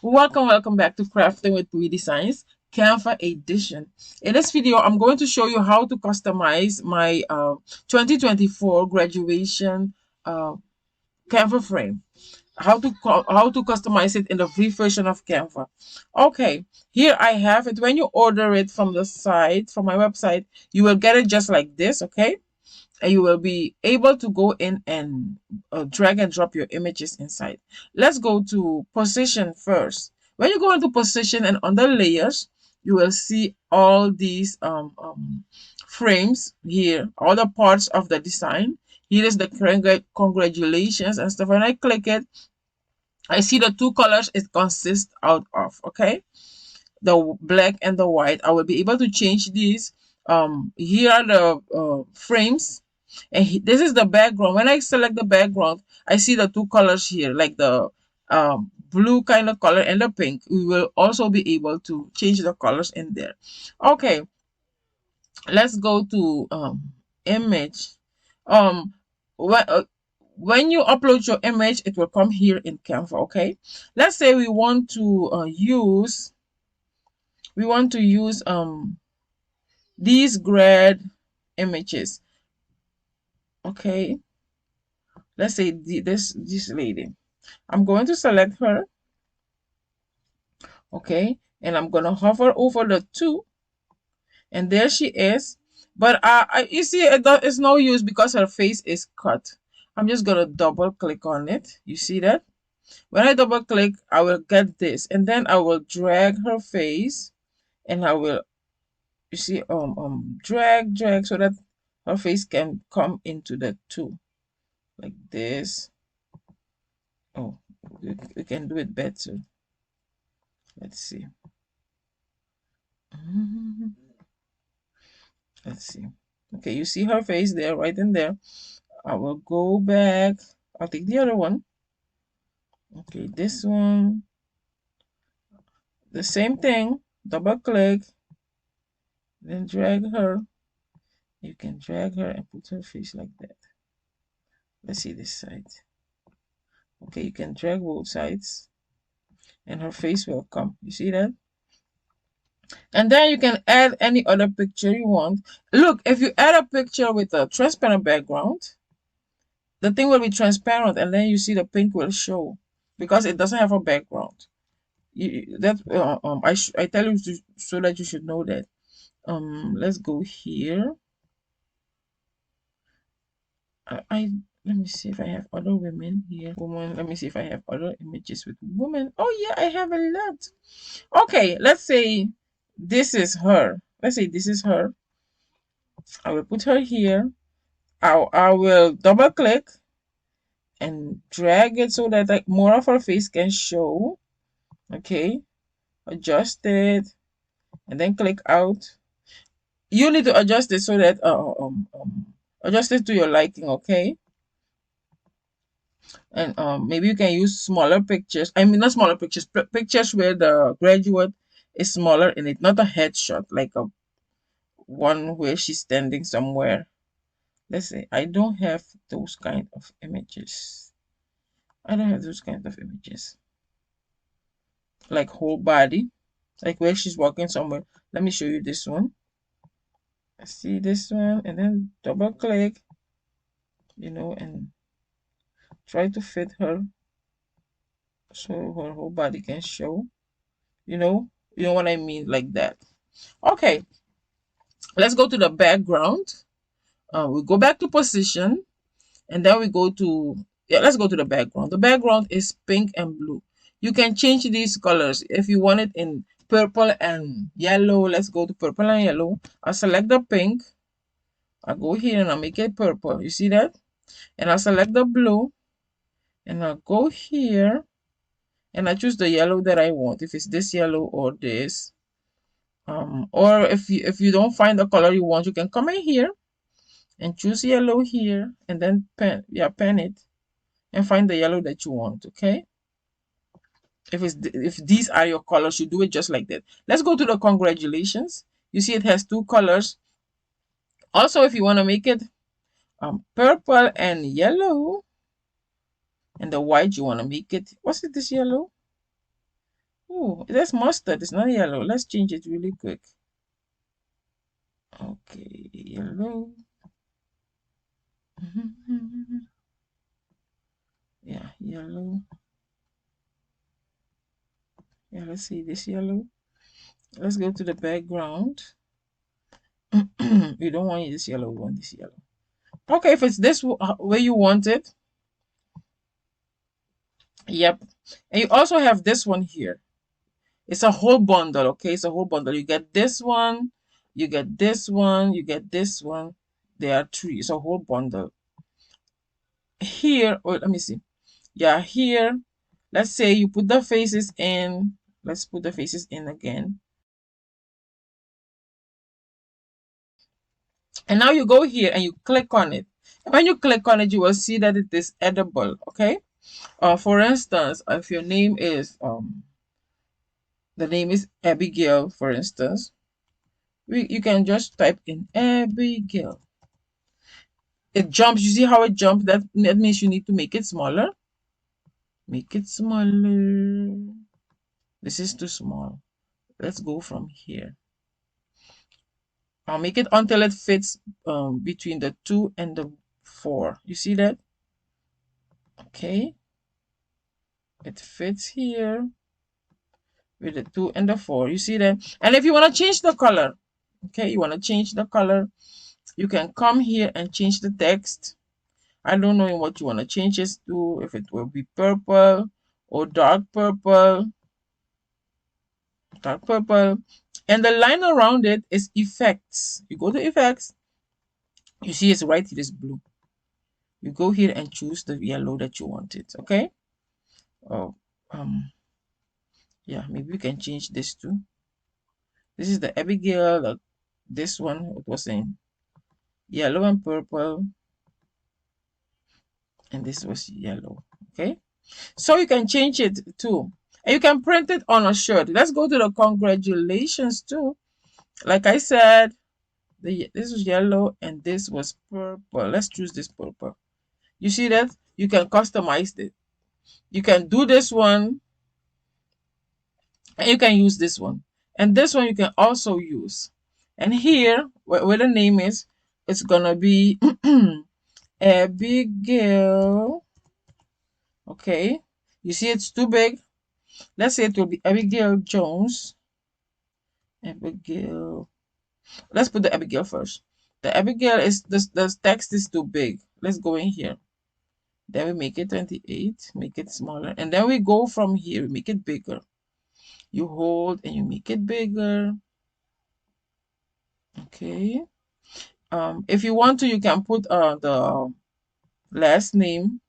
Welcome back to Crafting with Pretty Science, Canva edition. In this video, I'm going to show you how to customize my 2024 graduation uh, Canva frame. How to customize it in the free version of Canva. Okay, here I have it. When you order it from the site, from my website, you will get it just like this. Okay, and you will be able to go in and drag and drop your images inside. Let's go to position first. When you go into position and under layers, you will see all these frames here, all the parts of the design. Here is the congratulations and stuff. When I click it, I see the two colors it consists out of. Okay, the black and the white. I will be able to change these. Here are the frames, and this is the background. When I select the background, I see the two colors here, like the blue kind of color and the pink. We will also be able to change the colors in there. Okay, let's go to image. um when, uh, when you upload your image, it will come here in Canva. Okay, let's say we want to use these grad images. Okay, let's say this lady. I'm going to select her. Okay, and I'm gonna hover over the two, and there she is. But you see, it's no use because her face is cut. I'm just gonna double click on it. You see that? When I double click, I will get this, and then I will drag her face, and I will, you see, drag so that her face can come into the two, like this. Oh, we can do it better. Let's see. Let's see. Okay, you see her face there, right in there. I will go back. I'll take the other one. Okay, this one. The same thing. Double click. Then drag her. You can drag her and put her face like that. Let's see this side. Okay, you can drag both sides, and her face will come. You see that? And then you can add any other picture you want. Look, if you add a picture with a transparent background, the thing will be transparent, and then you see the pink will show because it doesn't have a background. I tell you so that you should know that. Let's go here. I let me see if I have other women here. Woman, let me see if I have other images with women. Oh yeah, I have a lot. Okay, let's say this is her. Let's say this is her. I will put her here. I will double click and drag it so that like more of her face can show. Okay, adjust it and then click out. You need to adjust it so that adjust it to your liking. Okay, and maybe you can use smaller pictures. I mean, not smaller pictures, pictures where the graduate is smaller in it, not a headshot like a one where she's standing somewhere. Let's say I don't have those kind of images. I don't have those kind of images. Like whole body, like where she's walking somewhere. Let me show you this one. See this one, and then double click, and try to fit her so her whole body can show. You know what I mean, like that. Okay, let's go to the background. We go back to position, and then we go to, yeah, let's go to the background. The background is pink and blue. You can change these colors if you want it in purple and yellow. Let's go to purple and yellow. I select the pink. I go here and I make it purple. You see that? And I select the blue, and I go here and I choose the yellow that I want. If it's this yellow or this, or if you don't find the color you want, you can come in here and choose yellow here, and then pen it and find the yellow that you want. Okay, if these are your colors, you do it just like that. Let's go to the congratulations. You see it has two colors. Also, if you want to make it purple and yellow, and the white, you want to make it, what's it, this yellow? Oh, that's mustard. It's not yellow. Let's change it really quick. Okay, yellow. Yeah, yellow. Yeah, let's see this yellow. Let's go to the background. We don't want this yellow, we want this yellow. Okay, if it's this way you want it, yep. And you also have this one here. It's a whole bundle, okay? It's a whole bundle. You get this one, you get this one, you get this one. There are three. It's a whole bundle. Here, let me see. Yeah, here, let's say you put the faces in. Let's put the faces in again. And now you go here and you click on it. And when you click on it, you will see that it is edible, okay? For instance, if your name is the name is Abigail, for instance, you can just type in Abigail. It jumps. You see how it jumps? That means you need to make it smaller. Make it smaller. This is too small. Let's go from here. I'll make it until it fits between the 2 and the 4. You see that? Okay. It fits here with the 2 and the 4. You see that? And if you want to change the color, okay, you want to change the color, you can come here and change the text. I don't know what you want to change this to, if it will be purple or dark purple. Dark purple. And the line around it is effects. You go to effects. You see it's right here is blue. You go here and choose the yellow that you wanted. Okay. Oh, yeah, maybe we can change this too. This is the Abigail. This one, it was in yellow and purple. And this was yellow. Okay. So you can change it too. And you can print it on a shirt. Let's go to the congratulations too. Like I said, this was yellow and this was purple. Let's choose this purple. You see that? You can customize it. You can do this one and you can use this one. And this one you can also use. And here, where the name is, it's gonna be Abigail. Okay. You see it's too big. Let's say it will be Abigail Jones. Abigail. Let's put the Abigail first. The Abigail is the text is too big. Let's go in here. Then we make it 28, make it smaller. And then we go from here, we make it bigger. You hold and you make it bigger. Okay. If you want to, you can put the last name.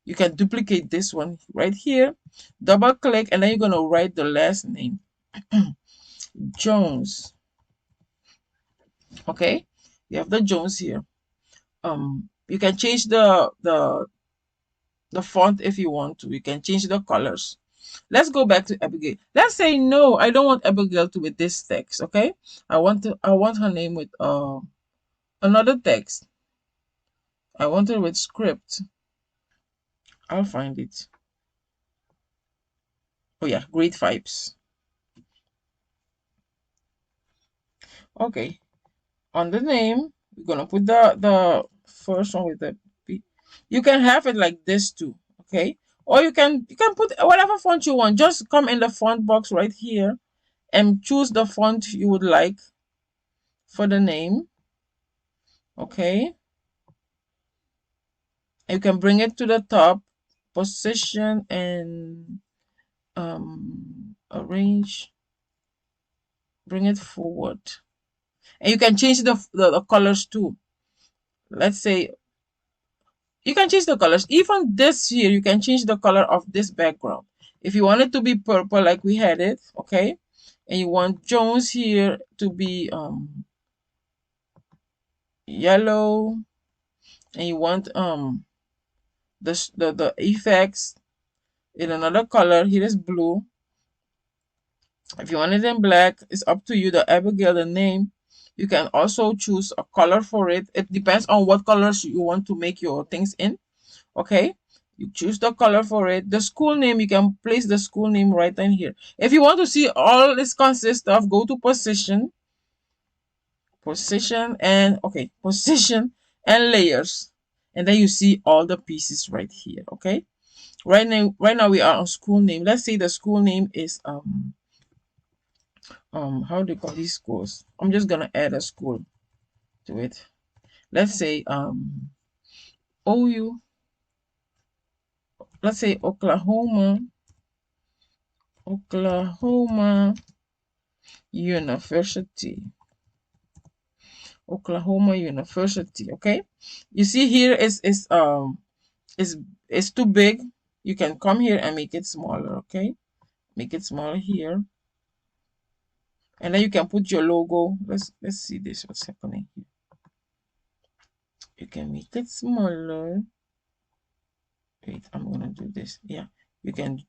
You can duplicate this one right here. Double click and then you're gonna write the last name. Jones. Okay. You have the Jones here. You can change the font if you want to. You can change the colors. Let's go back to Abigail. Let's say no, I don't want Abigail to with this text. Okay, I want her name with another text. I want her with script. I'll find it. Oh yeah, grade 5s. Okay, on the name we're gonna put the first one with the P. You can have it like this too. Okay, or you can put whatever font you want. Just come in the font box right here and choose the font you would like for the name. Okay, you can bring it to the top, position, and arrange, bring it forward. And you can change the colors too. Let's say you can change the colors. Even this here, you can change the color of this background. If you want it to be purple like we had it, okay, and you want Jones here to be yellow, and you want the effects in another color, here is blue. If you want it in black, it's up to you. The Abigail, the name, you can also choose a color for it. It depends on what colors you want to make your things in. Okay, You choose the color for it. The school name, you can place the school name right in here. If you want to see all this consists of, go to position, position and layers, and then you see all the pieces right here. Okay, right now we are on school name. Let's say the school name is how do you call these schools? I'm just gonna add a school to it. Let's say OU. Let's say Oklahoma University. Oklahoma University. Okay, you see here is too big. You can come here and make it smaller. Okay, make it smaller here, and then you can put your logo. Let's see this. What's happening here? You can make it smaller. Wait, I'm gonna do this. Yeah, you can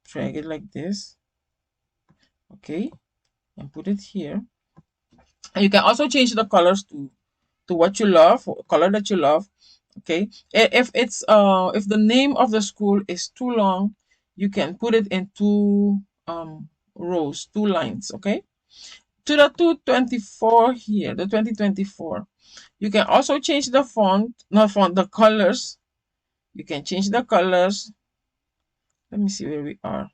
drag it like this. Okay, and put it here. And you can also change the colors to what you love, color that you love. Okay, if it's if the name of the school is too long, you can put it in two rows, two lines. Okay, to the 224 here, the 2024, you can also change the font, not font, the colors. You can change the colors. Let me see where we are.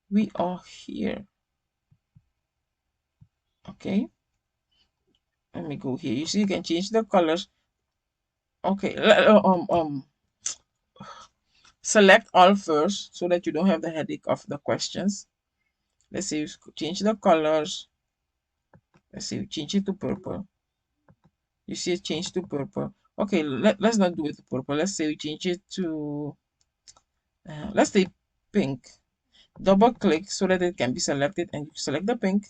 We are here. Okay, let me go here. You see, you can change the colors. Okay, select all first so that you don't have the headache of the questions. Let's say you change the colors. Let's say you change it to purple. You see it change to purple. Okay, let's not do it to purple. Let's say we change it to let's say pink. Double click so that it can be selected, and you select the pink.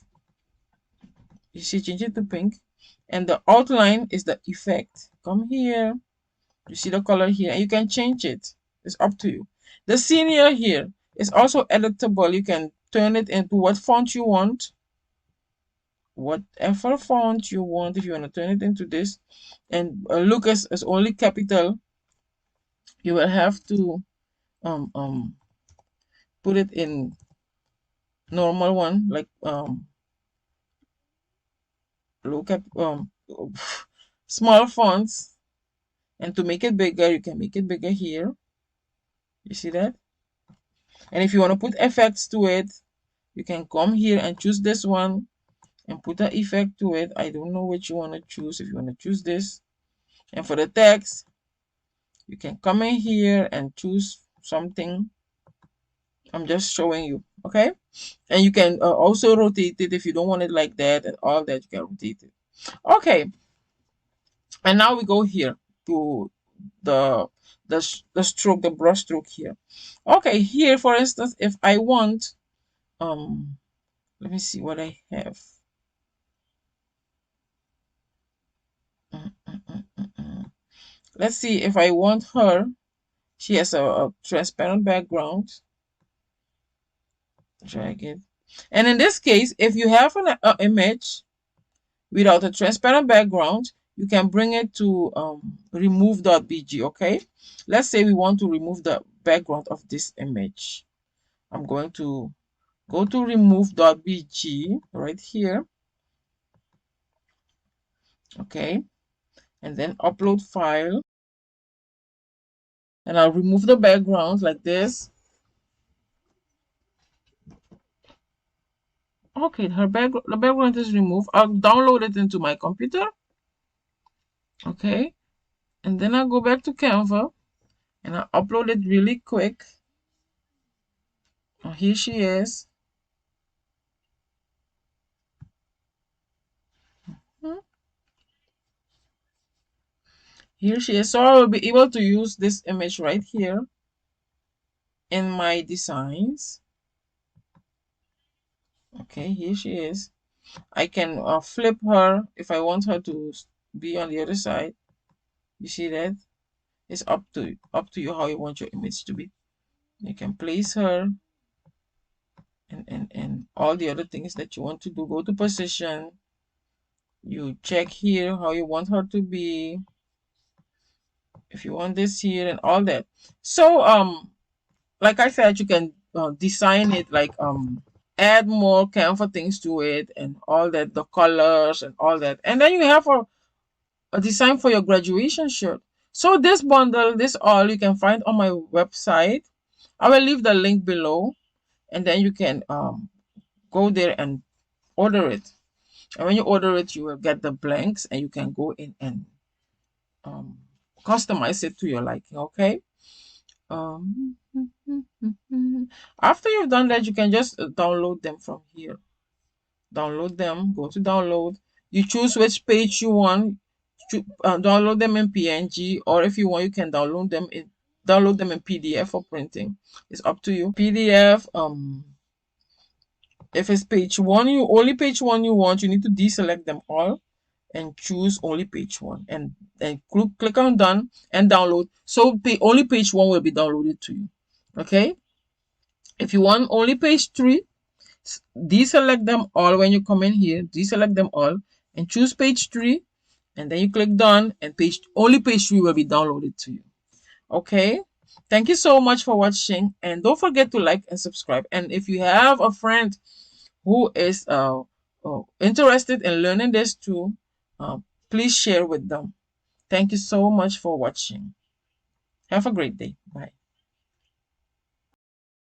You see, change it to pink, and the outline is the effect. Come here. You see the color here, and you can change it. It's up to you. The senior here is also editable. You can turn it into what font you want, whatever font you want. If you want to turn it into this, and Lucas is only capital, you will have to um um put it in normal one, like low cap small fonts. And to make it bigger, you can make it bigger here. You see that? And if you want to put effects to it, you can come here and choose this one and put an effect to it. I don't know which you want to choose. If you want to choose this, and for the text, you can come in here and choose something. I'm just showing you, okay? And you can also rotate it if you don't want it like that and all that. You can rotate it. Okay, and now we go here to the the stroke, the brush stroke here. Okay, here for instance, if I want let me see what I have. Let's see if I want her. She has a transparent background. Drag it. And in this case, if you have an image without a transparent background, you can bring it to remove.bg. Okay, let's say we want to remove the background of this image. I'm going to go to remove.bg right here. Okay, and then upload file, and I'll remove the background like this. Okay, the background is removed. I'll download it into my computer. Okay, and then I'll go back to Canva and I'll upload it really quick. Oh, here she is. Here she is. So I will be able to use this image right here in my designs. Okay, here she is. I can flip her if I want her to be on the other side. You see that? It's up to you how you want your image to be. You can place her and all the other things that you want to do. Go to position. You check here how you want her to be. if you want this here and all that. So like I said, you can design it, like add more Canva things to it and all that, the colors and all that, and then you have a design for your graduation shirt. So this bundle, this all you can find on my website. I will leave the link below, and then you can go there and order it. And when you order it, you will get the blanks, and you can go in and um, customize it to your liking. Okay. Um, After you've done that, you can just download them from here. Download them. Go to download. You choose which page you want. Download them in PNG, or if you want, you can download them in PDF for printing. It's up to you. PDF. If it's page one, you only page one you want, you need to deselect them all and choose only page one, and then click on done and download. So only page one will be downloaded to you. Okay. If you want only page three, deselect them all. When you come in here, deselect them all and choose page three, and then you click done, and only page three will be downloaded to you. Okay. Thank you so much for watching, and don't forget to like and subscribe. And if you have a friend who is interested in learning this too, please share with them. Thank you so much for watching. Have a great day. Bye.